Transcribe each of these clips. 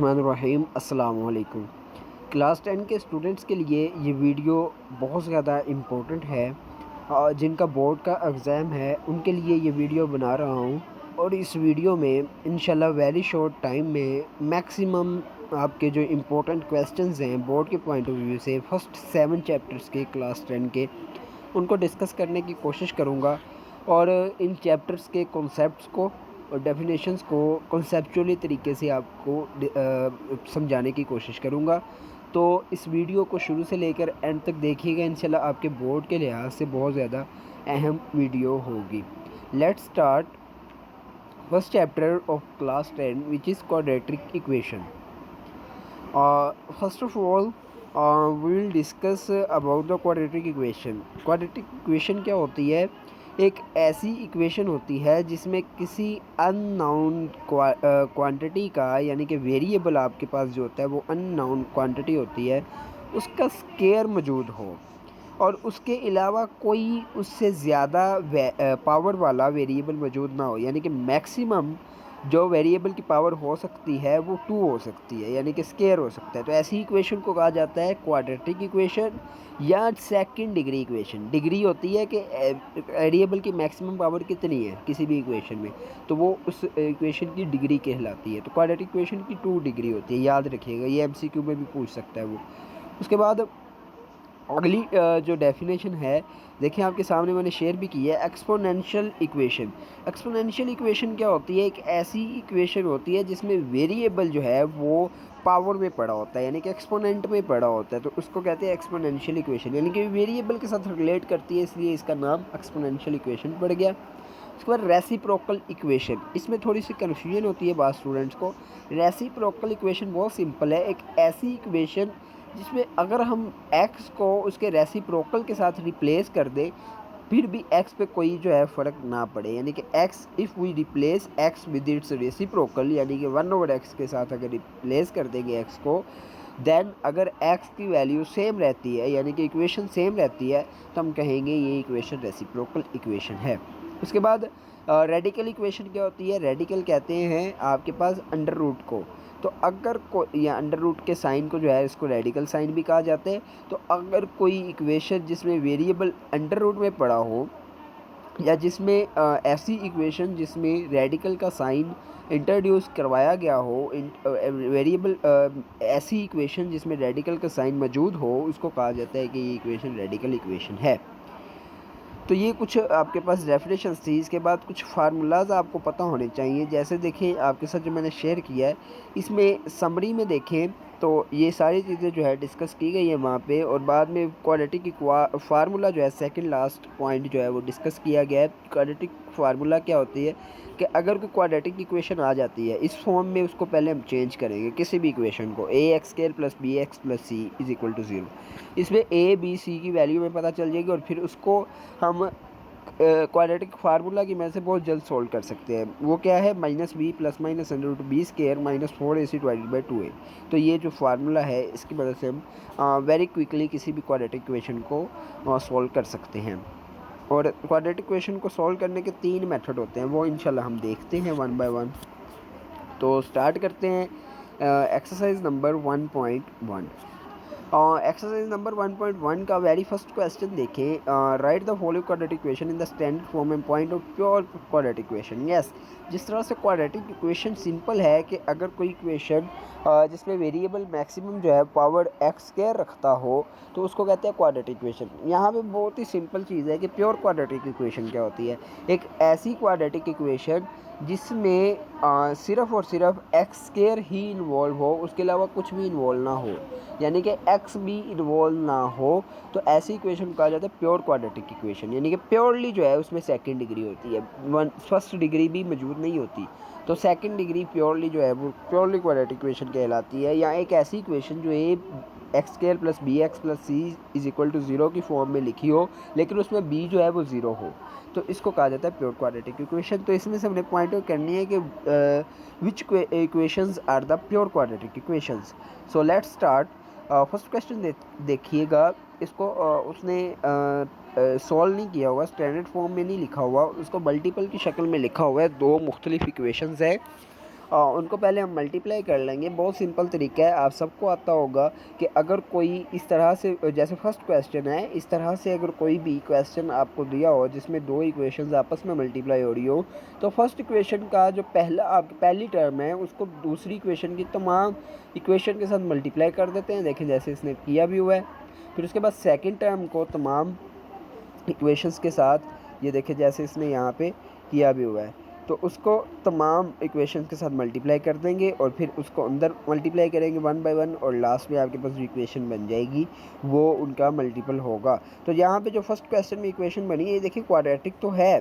रहीम अस्सलाम वालेकुम। क्लास 10 के स्टूडेंट्स के लिए ये वीडियो बहुत ज़्यादा इम्पोर्टेंट है। जिनका बोर्ड का एग्ज़ाम है उनके लिए ये वीडियो बना रहा हूँ और इस वीडियो में इंशाल्लाह वेरी शॉर्ट टाइम में मैक्सिमम आपके जो इम्पोर्टेंट क्वेश्चंस हैं बोर्ड के पॉइंट ऑफ व्यू से फर्स्ट 7 चैप्टर्स के क्लास 10 के उनको डिस्कस करने की कोशिश करूँगा और इन चैप्टर्स के कॉन्सेप्ट्स को और डेफिनेशंस को कॉन्सेप्चुअली तरीके से आपको समझाने की कोशिश करूँगा। तो इस वीडियो को शुरू से लेकर एंड तक देखिएगा, इंशाल्लाह आपके बोर्ड के लिहाज से बहुत ज़्यादा अहम वीडियो होगी। Let's start first chapter of class 10 which is quadratic equation. First of all we will discuss about the quadratic equation. Quadratic equation क्या होती है? एक ऐसी इक्वेशन होती है जिसमें किसी अननोन क्वांटिटी का, यानी कि वेरिएबल आपके पास जो होता है वो अननोन क्वांटिटी होती है, उसका स्केयर मौजूद हो और उसके अलावा कोई उससे ज़्यादा पावर वाला वेरिएबल मौजूद ना हो, यानी कि मैक्सिमम जो वेरिएबल की पावर हो सकती है वो 2 हो सकती है, यानी कि स्केयर हो सकता है। तो ऐसी इक्वेशन को कहा जाता है क्वाड्रेटिक इक्वेशन या सेकंड डिग्री इक्वेशन। डिग्री होती है कि वेरिएबल की मैक्सिमम पावर कितनी है किसी भी इक्वेशन में, तो वो उस इक्वेशन की डिग्री कहलाती है। तो क्वाड्रेटिक इक्वेशन की 2 डिग्री होती है, याद रखिएगा, ये एमसीक्यू में भी पूछ सकता है वो। उसके बाद अगली जो डेफिनेशन है, देखिए आपके सामने मैंने शेयर भी की है, एक्सपोनेंशियल इक्वेशन। एक्सपोनेंशियल इक्वेशन क्या होती है? एक ऐसी इक्वेशन होती है जिसमें वेरिएबल जो है वो पावर में पड़ा होता है, यानी कि एक्सपोनेंट में पड़ा होता है, तो उसको कहते हैं एक्सपोनेंशियल इक्वेशन, यानी कि वेरिएबल के साथ रिलेट करती है, इसलिए इसका नाम एक्सपोनेंशियल इक्वेशन पड़ गया। उसके बाद रेसिप्रोकल इक्वेशन, इसमें थोड़ी सी कन्फ्यूजन होती है बाद स्टूडेंट्स को। रेसिप्रोकल इक्वेशन बहुत सिंपल है, एक ऐसी इक्वेशन जिसमें अगर हम x को उसके रेसिप्रोकल के साथ रिप्लेस कर दें फिर भी x पे कोई जो है फ़र्क ना पड़े, यानी कि x if we replace x with its reciprocal, यानी कि 1/x के साथ अगर रिप्लेस कर देंगे x को, देन अगर x की वैल्यू सेम रहती है, यानी कि इक्वेशन सेम रहती है, तो हम कहेंगे ये इक्वेशन रेसिप्रोकल इक्वेशन है। उसके बाद रेडिकल इक्वेशन क्या होती है? रेडिकल कहते हैं आपके पास अंडर रूट को। तो अगर या अंडर रूट के साइन को जो है इसको रेडिकल साइन भी कहा जाता है। तो अगर कोई इक्वेशन जिसमें वेरिएबल अंडर रूट में पड़ा हो या जिसमें ऐसी इक्वेशन जिसमें रेडिकल का साइन इंट्रोड्यूस करवाया गया हो, वेरिएबल ऐसी इक्वेशन जिसमें रेडिकल का साइन मौजूद हो, उसको कहा जाता है कि ये इक्वेशन रेडिकल इक्वेशन है। तो ये कुछ आपके पास डेफिनेशंस थी। इसके बाद कुछ फार्मूलाज आपको पता होने चाहिए। जैसे देखें आपके साथ जो मैंने शेयर किया है, इसमें समरी में देखें तो ये सारी चीज़ें जो है डिस्कस की गई है वहाँ पे, और बाद में क्वाड्रेटिक फार्मूला जो है सेकंड लास्ट पॉइंट जो है वो डिस्कस किया गया है। क्वाड्रेटिक फार्मूला क्या होती है कि अगर कोई क्वाड्रेटिक इक्वेशन आ जाती है इस फॉर्म में, उसको पहले हम चेंज करेंगे किसी भी इक्वेशन को, ax² + bx + c = 0। इसमें a b c की वैल्यू में पता चल जाएगी और फिर उसको हम क्वाड्रेटिक फार्मूला की मदद से बहुत जल्द सोल्व कर सकते हैं। वो क्या है? -b + -√b² - 4ac/2a। तो ये जो फार्मूला है इसकी मदद से हम वेरी क्विकली किसी भी क्वाड्रेटिक इक्वेशन को सोल्व कर सकते हैं। और क्वाड्रेटिक इक्वेशन को सोल्व करने के 3 मेथड होते हैं, वो इंशाल्लाह हम देखते हैं वन बाय वन। तो स्टार्ट करते हैं एक्सरसाइज नंबर 1.1। एक्सरसाइज नंबर 1.1 का वेरी फर्स्ट क्वेश्चन देखें। Right the following quadratic equation in the standard form and point of pure quadratic equation. Yes, जिस तरह से क्वाड्रेटिक इक्वेशन सिंपल है कि अगर कोई इक्वेशन जिसमें वेरिएबल मैक्सिमम जो है पावर x² रखता हो तो उसको कहते हैं क्वाड्रेटिक इक्वेशन। यहाँ पे बहुत ही सिंपल चीज़ है कि प्योर क्वाड्रेटिक इक्वेशन क्या होती है। एक ऐसी क्वाड्रेटिक इक्वेशन जिसमें सिर्फ़ और सिर्फ x² ही इन्वॉल्व हो, उसके अलावा कुछ भी इन्वॉल्व ना हो, यानी कि x भी इन्वॉल्व ना हो, तो ऐसी इक्वेशन कहा जाता है प्योर क्वाड्रेटिक इक्वेशन। यानी कि प्योरली जो है उसमें सेकंड डिग्री होती है, फर्स्ट डिग्री भी मौजूद नहीं होती, तो सेकंड डिग्री प्योरली जो है वो प्योरली क्वाड्रेटिक इक्वेशन कहलाती है। या एक ऐसी इक्वेशन जो है x² + bx + c = 0 की फॉर्म में लिखी हो, लेकिन उसमें b जो है वो 0 हो, तो इसको कहा जाता है प्योर क्वाड्रेटिक इक्वेशन। तो इसमें से हमने पॉइंट आउट करनी है कि which equations are the pure quadratic equations. So let's start. First question देखिएगा, इसको उसने सॉल्व नहीं किया हुआ, स्टैंडर्ड फॉर्म में नहीं लिखा हुआ, उसको मल्टीपल की शक्ल में लिखा हुआ है। 2 मुख्तलिफ इक्वेशंस है उनको पहले हम मल्टीप्लाई कर लेंगे। बहुत सिंपल तरीका है, आप सबको आता होगा कि अगर कोई इस तरह से, जैसे फर्स्ट क्वेश्चन है, इस तरह से अगर कोई भी क्वेश्चन आपको दिया हो जिसमें दो इक्वेशंस आपस में मल्टीप्लाई हो रही हो, तो फर्स्ट इक्वेशन का जो पहली टर्म है उसको दूसरी इक्वेशन की तमाम इक्वेशन के साथ मल्टीप्लाई कर देते हैं। देखें जैसे इसने किया भी हुआ है। फिर उसके बाद सेकेंड टर्म को तमाम इक्वेशंस के साथ, ये देखें जैसे इसने यहाँ पे किया भी हुआ है, तो उसको तमाम इक्वेशंस के साथ मल्टीप्लाई कर देंगे और फिर उसको अंदर मल्टीप्लाई करेंगे वन बाय वन, और लास्ट में आपके पास जो इक्वेशन बन जाएगी वो उनका मल्टीपल होगा। तो यहाँ पे जो फर्स्ट क्वेश्चन में इक्वेशन बनी है, ये देखिए क्वाड्रेटिक तो है,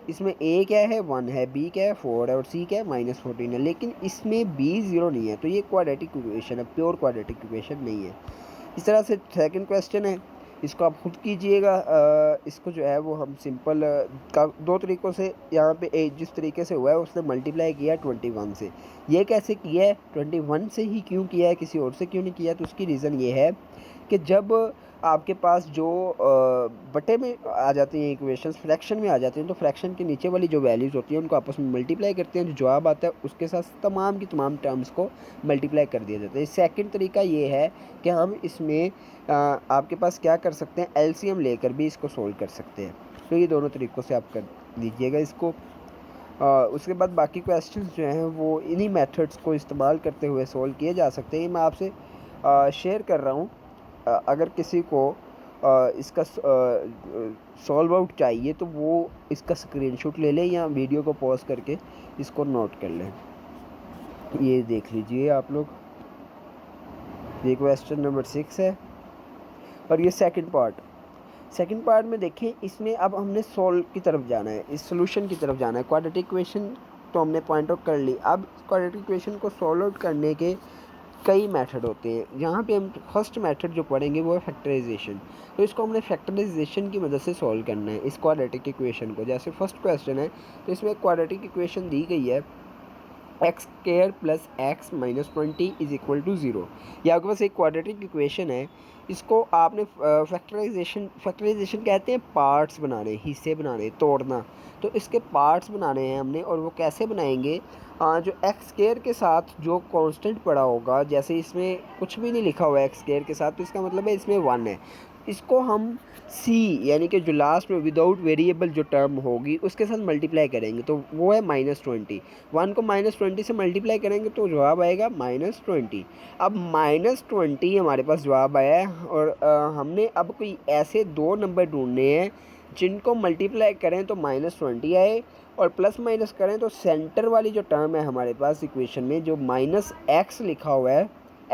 इसमें ए क्या है 1 है, बी क्या है 4 है और सी क्या है -14 है, लेकिन इसमें बी 0 नहीं है, तो ये क्वाड्रेटिक इक्वेशन है, प्योर क्वाड्रेटिक इक्वेशन नहीं है। इस तरह से सेकंड क्वेश्चन है, इसको आप खुद कीजिएगा। इसको जो है वो हम सिंपल का दो तरीक़ों से, यहाँ पे जिस तरीके से हुआ है उसने मल्टीप्लाई किया 21 से। ये कैसे किया है, 21 से ही क्यों किया है, किसी और से क्यों नहीं किया, तो उसकी रीज़न ये है कि जब आपके पास जो बटे में आ जाती हैं इक्वेशंस, फ्रैक्शन में आ जाती हैं, तो फ्रैक्शन के नीचे वाली जो वैल्यूज़ होती हैं उनको आपस में मल्टीप्लाई करते हैं, जो जवाब आता है उसके साथ तमाम की तमाम टर्म्स को मल्टीप्लाई कर दिया जाता है। सेकंड तरीका ये है कि हम इसमें आपके पास क्या कर सकते हैं, एलसीएम लेकर भी इसको सोल्व कर सकते हैं। तो ये दोनों तरीक़ों से आप कर लीजिएगा इसको। उसके बाद बाकी क्वेश्चंस जो हैं वो इन्हीं मेथड्स को इस्तेमाल करते हुए सोल्व किए जा सकते हैं। मैं आपसे शेयर कर रहा हूँ। अगर किसी को इसका सॉल्व आउट चाहिए तो वो इसका स्क्रीनशॉट ले लें या वीडियो को पॉज करके इसको नोट कर लें। ये देख लीजिए आप लोग, ये क्वेश्चन नंबर 6 है और ये सेकंड पार्ट में देखें, इसमें अब हमने सॉल्व की तरफ जाना है, इस सोल्यूशन की तरफ जाना है। क्वाड्रेटिक इक्वेशन तो हमने पॉइंट आउट कर ली। अब क्वाड्रेटिक इक्वेशन को सॉल्व आउट करने के कई मेथड होते हैं। यहाँ पे हम फर्स्ट मेथड जो पढ़ेंगे वो है फैक्टराइजेशन। तो इसको हमने फैक्टराइजेशन की मदद से सॉल्व करना है इस क्वाड्रेटिक इक्वेशन को। जैसे फर्स्ट क्वेश्चन है, तो इसमें क्वाड्रेटिक इक्वेशन दी गई है x² + x - 20 = 0। ये आपके पास एक क्वाड्रेटिक इक्वेशन है, इसको आपने फैक्टराइजेशन कहते हैं पार्ट्स बनाने, हिस्से बनाने, तोड़ना। तो इसके पार्ट्स बनाने हैं हमने, और वो कैसे बनाएंगे, जो x² के साथ जो कांस्टेंट पड़ा होगा, जैसे इसमें कुछ भी नहीं लिखा हुआ है x² के साथ, तो इसका मतलब है इसमें 1 है। इसको हम c यानी कि जो लास्ट में विदाउट वेरिएबल जो टर्म होगी उसके साथ मल्टीप्लाई करेंगे, तो वो है -20। 1 को -20 से मल्टीप्लाई करेंगे तो जवाब आएगा -20। अब -20 हमारे पास जवाब आया है, और हमने अब कोई ऐसे दो नंबर ढूंढने हैं जिनको मल्टीप्लाई करें तो -20 आए, और प्लस माइनस करें तो सेंटर वाली जो टर्म है हमारे पास इक्वेशन में, जो -x लिखा हुआ है,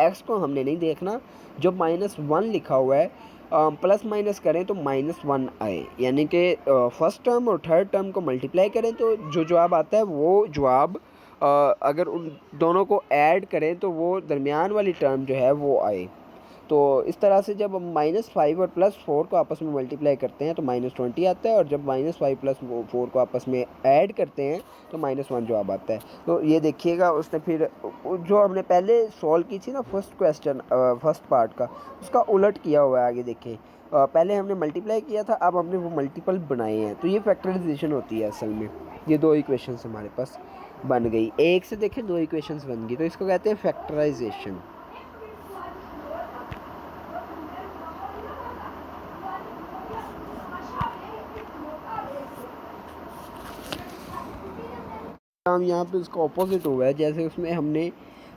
x को हमने नहीं देखना, जो -1 लिखा हुआ है, प्लस माइनस करें तो -1 आए। यानी कि फर्स्ट टर्म और थर्ड टर्म को मल्टीप्लाई करें तो जो जवाब आता है वो जवाब, अगर उन दोनों को ऐड करें तो वो दरमियान वाली टर्म जो है वो आए। तो इस तरह से जब हम -5 और +4 को आपस में मल्टीप्लाई करते हैं तो -20 आता है, और जब -5 + 4 को आपस में ऐड करते हैं तो -1 जवाब आता है। तो ये देखिएगा, उसने फिर जो हमने पहले सॉल्व की थी ना फर्स्ट क्वेश्चन, फर्स्ट पार्ट का, उसका उलट किया हुआ है। आगे देखें, पहले हमने मल्टीप्लाई किया था, अब हमने वो मल्टीपल बनाए हैं। तो ये फैक्टराइजेशन होती है असल में। ये दो इक्वेशंस हमारे पास बन गई, एक से देखें दो इक्वेशंस बन गई, तो इसको कहते हैं फैक्टराइजेशन। हम यहाँ पे उसका ऑपोजिट हुआ है, जैसे उसमें हमने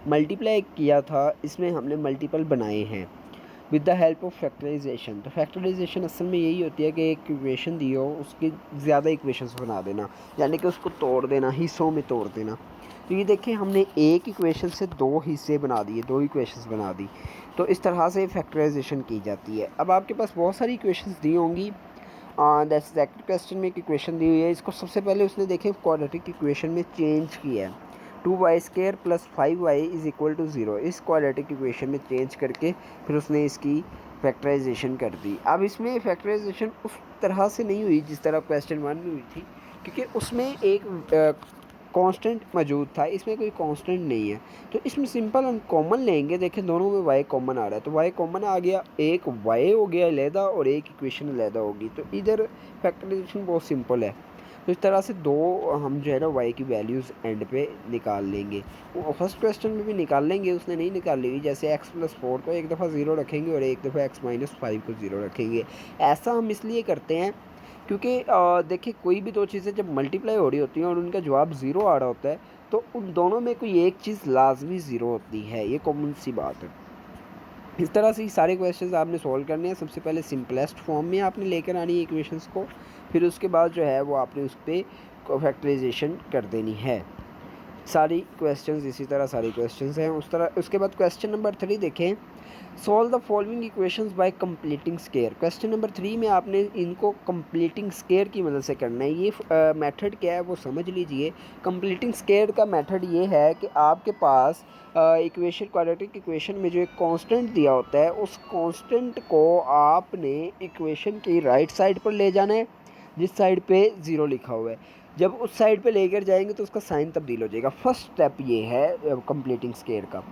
मल्टीप्लाई किया था, इसमें हमने मल्टीपल बनाए हैं with the help of factorisation. तो फैक्टराइजेशन असल में यही होती है कि एक इक्वेशन दी हो उसकी ज़्यादा इक्वेशंस बना देना, यानी कि उसको तोड़ देना, हिस्सों में तोड़ देना। तो ये देखें, हमने एक इक्वेशन से दो हिस्से बना दिए, दो इक्वेशंस बना दी। तो इस तरह से फैक्टराइजेशन की जाती है। अब आपके पास बहुत सारी इक्वेशंस दी होंगी। दैट्स सेकंड क्वेश्चन में एक इक्वेशन दी हुई है, इसको सबसे पहले उसने देखें क्वाड्रेटिक इक्वेशन में चेंज किया है। 2y² + 5y = 0। इस क्वाड्रेटिक इक्वेशन में चेंज करके फिर उसने इसकी फैक्टराइजेशन कर दी। अब इसमें फैक्टराइजेशन उस तरह से नहीं हुई जिस तरह क्वेश्चन 1 में हुई थी, क्योंकि उसमें एक कांस्टेंट मौजूद था, इसमें कोई कांस्टेंट नहीं है। तो इसमें सिंपल हम कॉमन लेंगे। देखें दोनों में y कॉमन आ रहा है, तो y कॉमन आ गया, एक y हो गया अलहदा और एक इक्वेशन अलहदा होगी। तो इधर फैक्टराइजेशन बहुत सिंपल है। तो इस तरह से दो हम जो है ना y की वैल्यूज़ एंड पे निकाल लेंगे। वो फर्स्ट क्वेश्चन में भी निकाल लेंगे, उसने नहीं निकाली हुई, जैसे x+4 को एक दफ़ा 0 रखेंगे और एक दफ़ा x-5 को 0 रखेंगे। ऐसा हम इसलिए करते हैं क्योंकि देखिए कोई भी दो चीज़ें जब मल्टीप्लाई हो रही होती हैं और उनका जवाब ज़ीरो आ रहा होता है तो उन दोनों में कोई एक चीज़ लाजमी ज़ीरो होती है, ये कॉमन सी बात है। इस तरह से ही सारे क्वेश्चंस आपने सॉल्व करने हैं। सबसे पहले सिंपलेस्ट फॉर्म में आपने लेकर आनी है इक्वेशंस को, फिर उसके बाद जो है वो आपने उस पर फैक्टराइजेशन कर देनी है। सारी क्वेश्चंस इसी तरह सारी क्वेश्चंस हैं उस तरह। उसके बाद क्वेश्चन नंबर 3 देखें, solve the following equations bye completing square. Question number 3 में आपने इनको कंप्लीटिंग स्क्वायर की मदद से करना है। ये मेथड क्या है वो समझ लीजिए। कंप्लीटिंग स्क्वायर का मेथड ये है कि आपके पास इक्वेशन, क्वाड्रेटिक इक्वेशन में जो एक कांस्टेंट दिया होता है उस कांस्टेंट को आपने इक्वेशन की राइट साइड पर ले जाना है जिस साइड पे ज़ीरो लिखा हुआ है। जब उस साइड पे लेकर जाएंगे तो उसका साइन तब्दील हो जाएगा। फर्स्ट स्टेप ये है कंप्लीटिंग स्क्वायर का।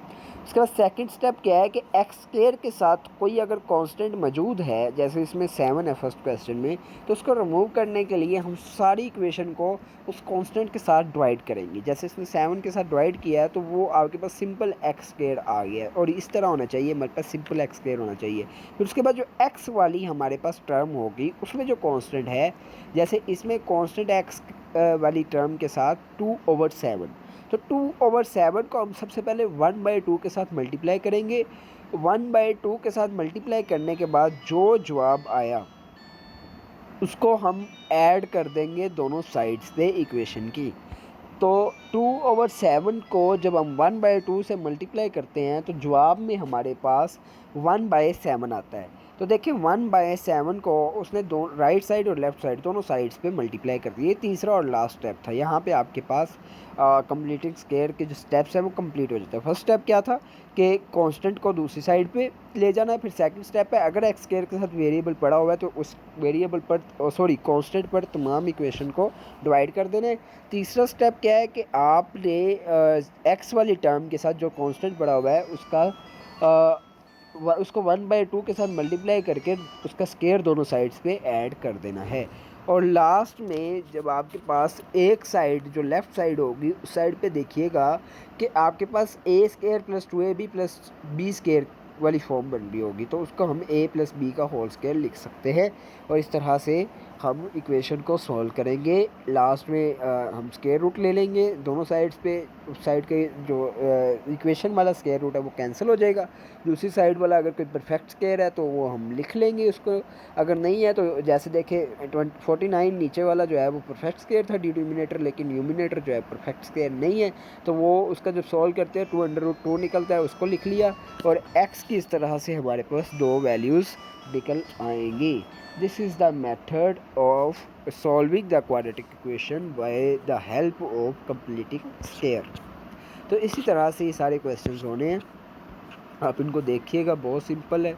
उसके बाद सेकंड स्टेप क्या है कि एक्स स्क्वायर के साथ कोई अगर कांस्टेंट मौजूद है, जैसे इसमें 7 है फर्स्ट क्वेश्चन में, तो उसको रिमूव करने के लिए हम सारी इक्वेशन को उस कांस्टेंट के साथ डिवाइड करेंगे। जैसे इसने 7 के साथ डिवाइड किया है तो वो आपके पास सिंपल एक्स स्क्वायर आ गया है और इस तरह होना चाहिए, हमारे पास सिंपल एक्स स्क्वायर होना चाहिए। फिर उसके बाद जो एक्स वाली हमारे पास टर्म होगी उसमें जो कांस्टेंट है, जैसे इसमें कांस्टेंट एक्स वाली टर्म के साथ 2/7, तो 2/7 को हम सबसे पहले 1/2 के साथ मल्टीप्लाई करेंगे। 1/2 के साथ मल्टीप्लाई करने के बाद जो जवाब आया उसको हम ऐड कर देंगे दोनों साइड्स पे इक्वेशन की। तो 2/7 को जब हम 1/2 से मल्टीप्लाई करते हैं तो जवाब में हमारे पास 1/7 आता है। तो देखिए 1/7 को उसने दो राइट साइड और लेफ़्ट साइड दोनों साइड्स पे मल्टीप्लाई कर दिए। ये तीसरा और लास्ट स्टेप था। यहाँ पे आपके पास कंप्लीटिंग स्क्वायर के जो स्टेप्स हैं वो कंप्लीट हो जाते हैं। फर्स्ट स्टेप क्या था कि कांस्टेंट को दूसरी साइड पे ले जाना है। फिर सेकंड स्टेप है अगर एक्स स्क्वायर के साथ वेरिएबल पड़ा हुआ है तो उस वेरिएबल पर सॉरी कांस्टेंट पर तमाम इक्वेशन को डिवाइड कर देना है। तीसरा स्टेप क्या है कि आपने एक्स वाली टर्म के साथ जो कांस्टेंट पड़ा हुआ है उसको 1/2 के साथ मल्टीप्लाई करके उसका स्क्वायर दोनों साइड्स पे ऐड कर देना है। और लास्ट में जब आपके पास एक साइड जो लेफ़्ट साइड होगी उस साइड पे देखिएगा कि आपके पास a² + 2ab + b² वाली फॉर्म बन रही होगी, तो उसको हम a + b का होल स्क्वायर लिख सकते हैं और इस तरह से हम इक्वेशन को सॉल्व करेंगे। लास्ट में हम स्क्वायर रूट ले लेंगे दोनों साइड्स पे। उस साइड के जो इक्वेशन वाला स्क्वायर रूट है वो कैंसिल हो जाएगा। दूसरी साइड वाला अगर कोई परफेक्ट स्क्वायर है तो वो हम लिख लेंगे उसको, अगर नहीं है तो जैसे देखें 49 नीचे वाला जो है वो परफेक्ट स्क्वायर था डिनोमिनेटर, लेकिन न्यूमिनेटर जो है परफेक्ट स्क्वायर नहीं है, तो वो उसका जब सॉल्व करते हैं 2√2 निकलता है, उसको लिख लिया और x की इस तरह से हमारे पास दो वैल्यूज़ निकल आएंगी। This is the method of solving the quadratic equation by the help of completing square. तो इसी तरह से ये सारे क्वेश्चंस होने हैं, आप इनको देखिएगा, बहुत सिंपल है।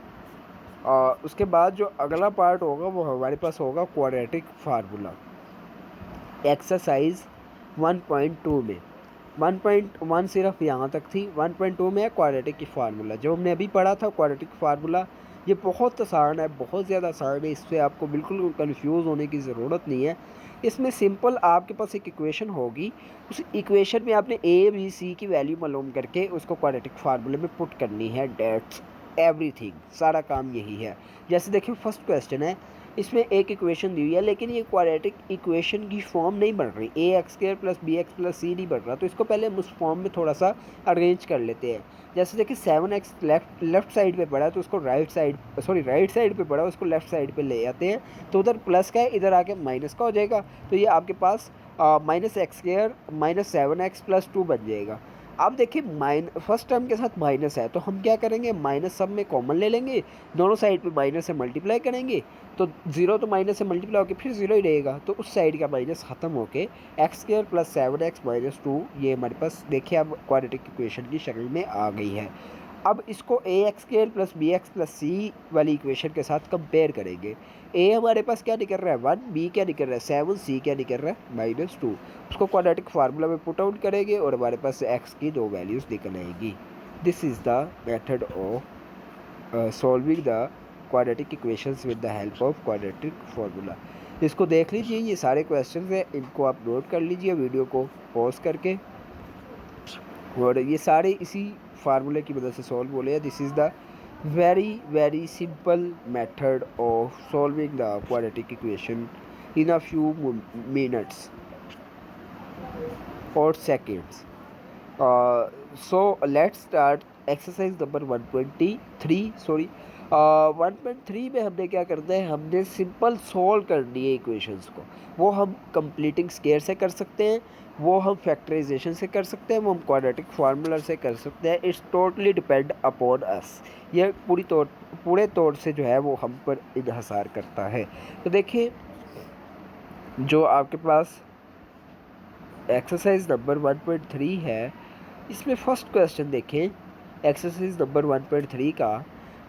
उसके बाद जो अगला पार्ट होगा वो हमारे पास होगा क्वाड्रेटिक फार्मूला एक्सरसाइज 1.2 में। 1.1 सिर्फ यहाँ तक थी, 1.2 में है क्वाड्रेटिक की फार्मूला। जो हमने अभी पढ़ा था क्वाड्रेटिक फार्मूला, ये बहुत आसान है, बहुत ज़्यादा आसान है, इससे आपको बिल्कुल कंफ्यूज होने की ज़रूरत नहीं है। इसमें सिंपल आपके पास एक इक्वेशन होगी, उस इक्वेशन में आपने a b c की वैल्यू मालूम करके उसको क्वाड्रेटिक फार्मूले में पुट करनी है। डेट्स एवरीथिंग, सारा काम यही है। जैसे देखिए फर्स्ट क्वेश्चन है, इसमें एक इक्वेशन दी हुई है लेकिन ये क्वाड्रेटिक इक्वेशन की फॉर्म नहीं बन रही, ax² + bx + c नहीं बन रहा, तो इसको पहले हम उस फॉर्म में थोड़ा सा अरेंज कर लेते हैं। जैसे देखिए 7x लेफ्ट साइड पे पड़ा है तो उसको राइट साइड पे पड़ा है उसको लेफ्ट साइड पे ले आते हैं, तो उधर प्लस का है इधर आके माइनस का हो जाएगा, तो ये आपके पास -x² - 7x + 2 बन जाएगा। अब देखिए फर्स्ट टर्म के साथ माइनस है तो हम क्या करेंगे, माइनस सब में कॉमन ले लेंगे, दोनों साइड पे माइनस से मल्टीप्लाई करेंगे, तो 0 तो माइनस से मल्टीप्लाई होकर फिर 0 ही रहेगा, तो उस साइड का माइनस ख़त्म होके x² + 7x - 2 ये हमारे पास देखिए अब क्वाड्रेटिक इक्वेशन की शक्ल में आ गई है। अब इसको ax² + bx + c वाली इक्वेशन के साथ कंपेयर करेंगे। a हमारे पास क्या निकल रहा है 1, b क्या निकल रहा है 7, c क्या निकल रहा है -2। उसको क्वाड्रेटिक फार्मूला में पुट आउट करेंगे और हमारे पास x की दो वैल्यूज़ निकल आएंगी। This is the method of solving the quadratic equations with the help of quadratic formula. इसको देख लीजिए, ये सारे क्वेश्चन हैं, इनको आप नोट कर लीजिए वीडियो को पॉज करके, और ये सारे इसी फार्मूले की मदद से सॉल्व हो रहे हैं। This is the very simple method of solving the quadratic equation in a few minutes or seconds. So let's start exercise number 123 sorry 1.3 में हमने क्या करना है, हमने सिंपल सॉल्व करनी है इक्वेशंस को। वो हम कंप्लीटिंग स्केयर से कर सकते हैं, वो हम फैक्टराइजेशन से कर सकते हैं, वो हम क्वाड्रेटिक फार्मूला से कर सकते हैं। It's totally depend upon us. ये पूरे तौर से जो है वो हम पर इन्हसार करता है। तो देखिए, जो आपके पास एक्सरसाइज नंबर 1.3 है, इसमें फर्स्ट क्वेश्चन देखें एक्सरसाइज नंबर 1.3 का।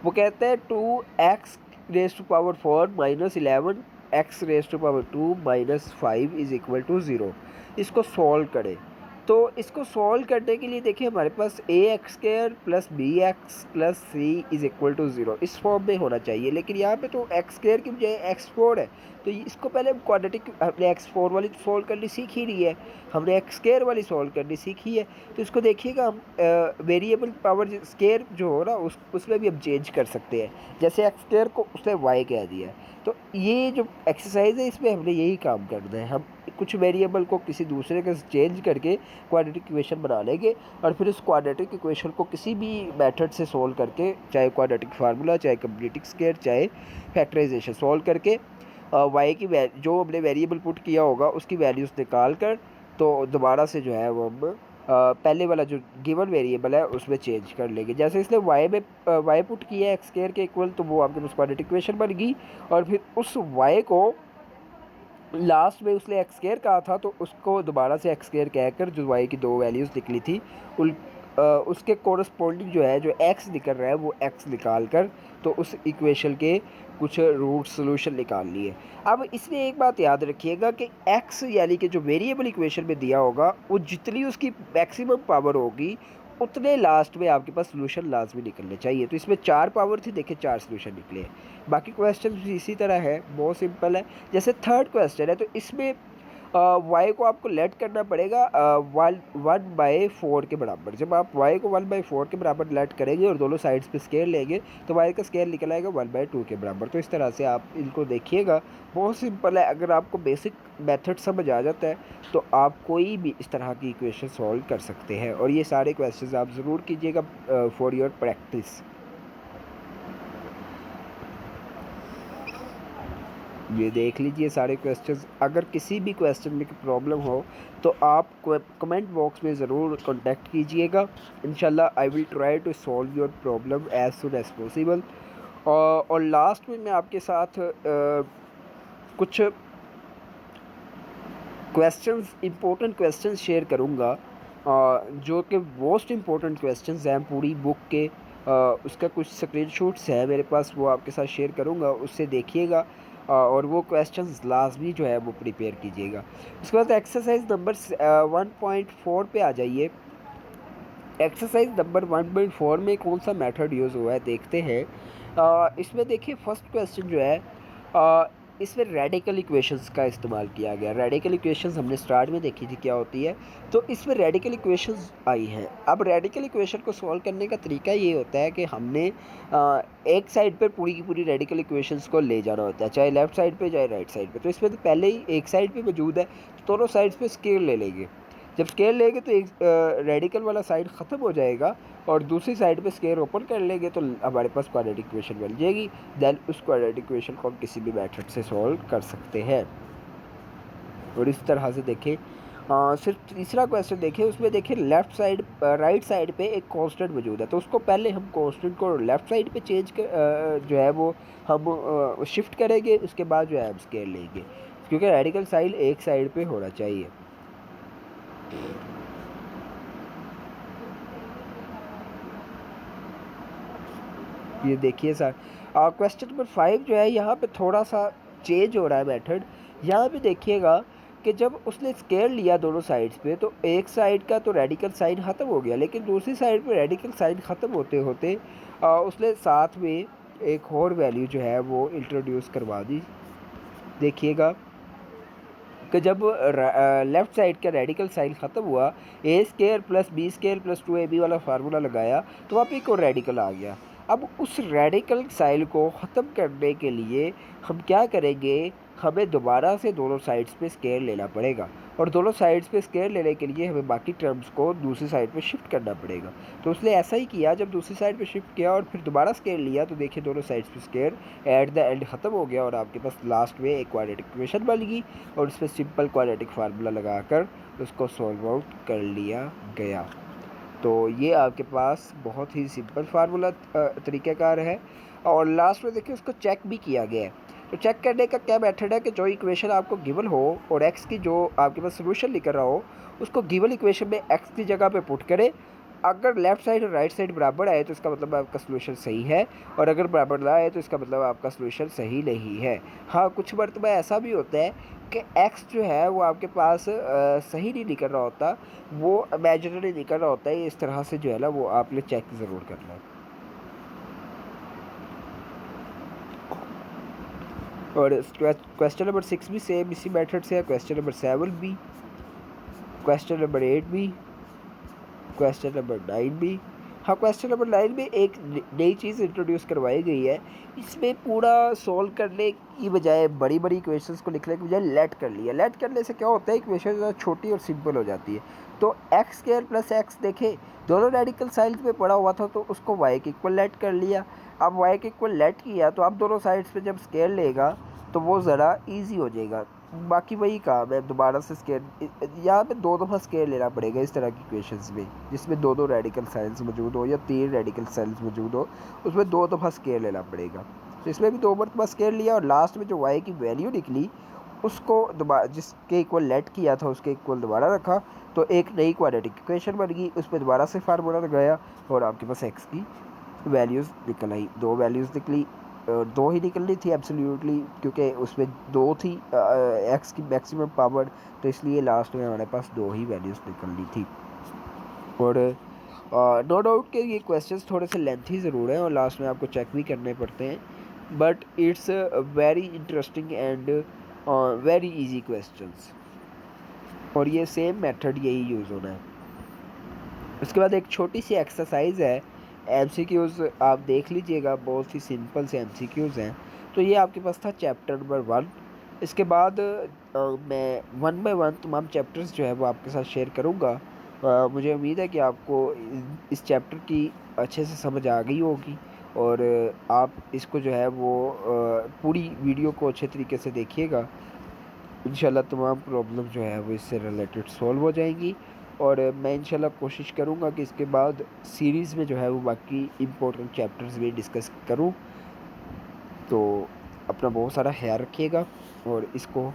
वो कहता है 2x raise to power 4 minus 11 x raise to power 2 minus 5 is equal to 0। इसको सॉल्व करें। तो इसको सॉल्व करने के लिए देखिए, हमारे पास a x square plus b x plus c is equal to 0 इस फॉर्म में होना चाहिए, लेकिन यहाँ पे तो एक्स स्क्र की बजाय एक्स फोर है। तो इसको पहले हम क्वाड्रेटिक, हमने एक्स फोर वाली सॉल्व करनी सीख ही रही है, हमने एक्स स्क्र वाली सॉल्व करनी सीखी है। तो इसको देखिएगा, हम वेरिएबल पावर स्क्र जो हो ना उसमें भी हम चेंज कर सकते हैं। जैसे एक्स स्क्र को उसने वाई कह दिया है, तो ये जो एक्सरसाइज है इसमें हमने यही काम करना है। हम कुछ वेरिएबल को किसी दूसरे के चेंज करके क्वाड्रेटिक इक्वेशन बना लेंगे, और फिर उस क्वाड्रेटिक इक्वेशन को किसी भी मेथड से सोल्व करके, चाहे क्वाड्रेटिक फार्मूला, चाहे कंप्लीटिंग स्क्वायर, चाहे फैक्टराइजेशन, सोल्व करके वाई की जो हमने वेरिएबल पुट किया होगा उसकी वैल्यूज़ निकाल कर, तो दोबारा से जो है वो हम पहले वाला जो गिवन वेरिएबल है उसमें चेंज कर लेंगे। जैसे इसने वाई में वाई पुट किया है एक्स स्क्वायर के इक्वल, तो वो आपके पास क्वाड्रेटिक इक्वेशन बन गई। और फिर उस वाई को लास्ट में उसने एक्स स्क्वायर कहा था, तो उसको दोबारा से एक्स स्क्वायर कहकर जो वाई की दो वैल्यूज़ निकली थी उसके कोरस्पॉन्डिंग जो है, जो एक्स निकल रहा है वो एक्स निकाल कर, तो उस इक्वेशन के कुछ रूट सोल्यूशन निकाल लिए। अब इसमें एक बात याद रखिएगा कि एक्स यानी कि जो वेरिएबल इक्वेशन में दिया होगा, वो जितनी उसकी मैक्सिमम पावर होगी उतने लास्ट में आपके पास सोल्यूशन लाजमी निकलने चाहिए। तो इसमें 4 पावर थी, देखिए 4 सोल्यूशन निकले। बाकी क्वेश्चन भी इसी तरह है, बहुत सिंपल है। जैसे थर्ड क्वेश्चन है, तो इसमें वाई को आपको लेट करना पड़ेगा 1/4 के बराबर। जब आप वाई को 1/4 के बराबर लेट करेंगे और दोनों साइड्स पे स्केल लेंगे, तो वाई का स्केल निकल आएगा 1/2 के बराबर। तो इस तरह से आप इनको देखिएगा, बहुत सिंपल है। अगर आपको बेसिक मेथड समझ आ जाता है तो आप कोई भी इस तरह की इक्वेशन सॉल्व कर सकते हैं। और ये सारे क्वेश्चन आप ज़रूर कीजिएगा फॉर योर प्रैक्टिस। ये देख लीजिए सारे क्वेश्चंस। अगर किसी भी क्वेश्चन में प्रॉब्लम हो तो आप कमेंट बॉक्स में ज़रूर कांटेक्ट कीजिएगा। इंशाल्लाह I will try to solve your problem as soon as possible. और लास्ट में मैं आपके साथ कुछ क्वेश्चंस, इम्पोर्टेंट क्वेश्चंस शेयर करूँगा, जो कि मोस्ट इम्पोर्टेंट क्वेश्चंस हैं पूरी बुक के। उसका कुछ स्क्रीनशॉट्स है मेरे पास, वो आपके साथ शेयर करूँगा, उससे देखिएगा। और वो क्वेश्चंस लाजमी जो है वो प्रिपेयर कीजिएगा। उसके बाद एक्सरसाइज नंबर 1.4 पे आ जाइए। एक्सरसाइज नंबर 1.4 में कौन सा मेथड यूज़ हुआ है देखते हैं। इसमें देखिए फर्स्ट क्वेश्चन जो है, इसमें रेडिकल इक्वेशंस का इस्तेमाल किया गया। रेडिकल इक्वेशंस हमने स्टार्ट में देखी थी क्या होती है, तो इसमें रेडिकल इक्वेशंस आई हैं। अब रेडिकल इक्वेशन को सॉल्व करने का तरीका ये होता है कि हमने एक साइड पर पूरी की पूरी रेडिकल इक्वेशंस को ले जाना होता है, चाहे लेफ्ट साइड पे चाहे राइट साइड पे। तो इसमें तो पहले ही एक साइड पे मौजूद है, तो दोनों साइड्स पे स्केल ले लेंगे। जब स्केल लेंगे तो एक रेडिकल वाला साइड ख़त्म हो जाएगा, और दूसरी साइड पे स्केल ओपन कर लेंगे तो हमारे पास क्वाड्रेटिक इक्वेशन बन जाएगी। देन उस क्वाड्रेटिक इक्वेशन को हम किसी भी मेथड से सॉल्व कर सकते हैं। और इस तरह से देखें, सिर्फ तीसरा क्वेश्चन देखें, उसमें देखिए लेफ़्ट साइड राइट साइड पे एक कांस्टेंट मौजूद है, तो उसको पहले हम कांस्टेंट को लेफ़्ट साइड पे चेंज कर जो है वो हम शिफ्ट करेंगे। उसके बाद जो है हम स्केल लेंगे, क्योंकि रेडिकल साइड एक साइड पे होना चाहिए। ये देखिए सर, क्वेश्चन नंबर 5 जो है, यहाँ पे थोड़ा सा चेंज हो रहा है मेथड। यहाँ पे देखिएगा कि जब उसने स्केल लिया दोनों साइड्स पे, तो एक साइड का तो रेडिकल साइन ख़त्म हो गया, लेकिन दूसरी साइड पे रेडिकल साइन ख़त्म होते होते उसने साथ में एक और वैल्यू जो है वो इंट्रोड्यूस करवा दी। देखिएगा कि जब लेफ़्ट साइड का रेडिकल साइन ख़त्म हुआ, a square plus b square plus 2ab वाला फार्मूला लगाया तो वहाँ पे एक और रेडिकल आ गया। अब उस रेडिकल साइन को ख़त्म करने के लिए हम क्या करेंगे, हमें दोबारा से दोनों साइड्स पे स्क्वायर लेना पड़ेगा और दोनों साइड्स पे स्क्वायर लेने के लिए हमें बाकी टर्म्स को दूसरी साइड पे शिफ्ट करना पड़ेगा। तो उसने ऐसा ही किया, जब दूसरी साइड पे शिफ्ट किया और फिर दोबारा स्क्वायर लिया तो देखिए दोनों साइड्स पे स्क्वायर एट द एंड ख़त्म हो गया और आपके पास लास्ट में एक क्वाड्रेटिक इक्वेशन बन गई और उस पर सिंपल क्वाड्रेटिक फार्मूला लगाकर उसको सॉल्व आउट कर लिया गया। तो ये आपके पास बहुत ही सिंपल फार्मूला तरीक़ाकार है और लास्ट में देखिए उसको चेक भी किया गया है। तो चेक करने का क्या मेथड है कि जो इक्वेशन आपको गिवन हो और एक्स की जो आपके पास सोल्यूशन लिख रहा हो उसको गिवन इक्वेशन में एक्स की जगह पे पुट करें। अगर लेफ़्ट साइड और राइट साइड बराबर आए तो इसका मतलब आपका सोल्यूशन सही है और अगर बराबर ना आए तो इसका मतलब आपका सोल्यूशन सही नहीं है। हाँ, कुछ मरतबा ऐसा भी होता है कि एक्स जो है वो आपके पास सही नहीं निकल रहा होता, वो इमेजिनरी निकल रहा होता है। इस तरह से जो है ना वो आपने चेक ज़रूर करना है। और क्वेश्चन नंबर 6 भी सेम इसी मेथड से है, क्वेश्चन नंबर 7 भी, क्वेश्चन नंबर 8 भी, क्वेश्चन नंबर 9 भी। हाँ, क्वेश्चन नंबर 9 में एक नई चीज़ इंट्रोड्यूस करवाई गई है। इसमें पूरा सॉल्व करने की बजाय बड़ी बड़ी इक्वेशंस को लिखने की बजाय लेट कर लिया। लेट करने से क्या होता है, इक्वेशन ज़्यादा छोटी और सिंपल हो जाती है। तो एक्स स्क्वायर प्लस एक्स देखे दोनों रेडिकल साइड में पड़ा हुआ था तो उसको वाई के इक्वल लेट कर लिया। अब वाई के इक्वल लेट किया तो अब दोनों साइड्स पे जब स्केयर लेगा तो वो ज़रा ईजी हो जाएगा। बाकी वही काम है, दोबारा से स्केयर यहाँ पे दो दफ़ा स्केयर लेना पड़ेगा इस तरह की इक्वेशंस में, जिसमें दो दो रेडिकल साइंस मौजूद हो या तीन रेडिकल साइंस मौजूद हो, उसमें दो दफ़ा स्केयर लेना पड़ेगा। तो इसमें भी दो मरतबा स्केयर लिया और लास्ट में जो वाई की वैल्यू निकली उसको दोबारा जिसके इक्वल लेट किया था उसके इक्वल दोबारा रखा तो एक नई क्वाड्रेटिक इक्वेशन बन गई। उस पर दोबारा से फार्मूला लगाया और आपके पास एक्स की वैल्यूज़ निकल आई। दो वैल्यूज़ निकली, दो ही निकलनी थी एब्सोल्युटली, क्योंकि उसमें दो थी एक्स की मैक्सिमम पावर, तो इसलिए लास्ट में हमारे पास दो ही वैल्यूज़ निकलनी थी। और नो डाउट कि ये क्वेश्चंस थोड़े से लेंथी ज़रूर हैं और लास्ट में आपको चेक भी करने पड़ते हैं, but it's very interesting and very easy questions और ये सेम मेथड यही यूज़ होना है। उसके बाद एक छोटी सी एक्सरसाइज है, एमसीक्यूज़ आप देख लीजिएगा, बहुत ही सिंपल से एमसीक्यूज़ हैं। तो ये आपके पास था चैप्टर नंबर 1। इसके बाद मैं वन बाय वन तमाम चैप्टर्स जो है वो आपके साथ शेयर करूँगा। मुझे उम्मीद है कि आपको इस चैप्टर की अच्छे से समझ आ गई होगी और आप इसको जो है वो पूरी वीडियो को अच्छे तरीके से देखिएगा। इंशाल्लाह तमाम प्रॉब्लम जो है वो इससे रिलेटेड सॉल्व हो जाएंगी और मैं इंशाल्लाह कोशिश करूँगा कि इसके बाद सीरीज़ में जो है वो बाकी इम्पोर्टेंट चैप्टर्स भी डिस्कस करूँ। तो अपना बहुत सारा ख्याल रखिएगा और इसको